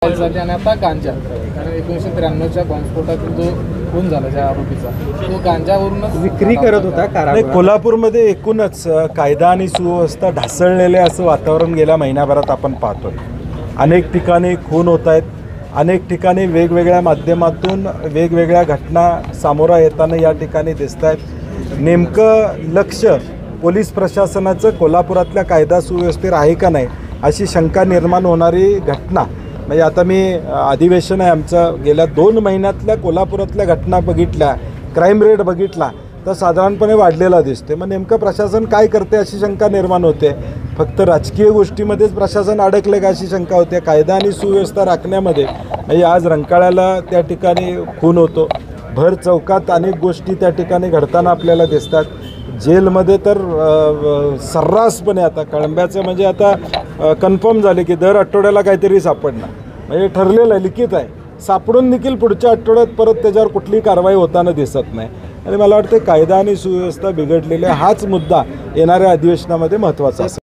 मोबाईलसाठी आणि आता गांजा, कारण 1993च्या बॉम्बस्फोटातून जो खून झाला ज्या आरोपीचा, तो गांजावरूनच विक्री करत होता नाही, कारागृहात. कोल्हापूरमध्ये एकूणच कायदा आणि सुव्यवस्था ढासळलेले असं वातावरण गेल्या महिन्याभरात आपण पाहतोय. अनेक ठिकाणी खून होत आहेत, अनेक ठिकाणी वेगवेगळ्या माध्यमातून वेगवेगळ्या घटना सामोरा येताना या ठिकाणी दिसत आहेत. नेमकं लक्ष पोलीस प्रशासनाचं कोल्हापुरातल्या कायदा सुव्यवस्थेवर आहे का नाही अशी शंका निर्माण होणारी घटना. म्हणजे आता मी अधिवेशन आहे आमचं, गेल्या 2 महिन्यातल्या कोल्हापुरातल्या घटना बघितल्या, क्राईम रेट बघितला तर साधारणपणे वाढलेला दिसते. मग नेमकं प्रशासन काय करते अशी शंका निर्माण होते. फक्त राजकीय गोष्टीमध्येच प्रशासन अडकले का अशी शंका होते. कायदा आणि सुव्यवस्था राखण्यामध्ये म्हणजे आज रंकाळ्याला त्या ठिकाणी खून होतो, भर चौकात अनेक गोष्टी त्या ठिकाणी घडताना आपल्याला दिसतात. जेलमध्ये तर सर्रासपणे आता कळंब्याचं म्हणजे आता कन्फर्म झाले की दर आठवड्याला काहीतरी सापडणार, म्हणजे ठरलेलं आहे, लिखित आहे. सापडून देखील पुढच्या आठवड्यात परत त्याच्यावर कुठली कारवाई होताना दिसत नाही. आणि मला वाटतं कायदा आणि सुव्यवस्था बिघडलेल्या हाच मुद्दा येणाऱ्या अधिवेशनामध्ये महत्त्वाचा असेल.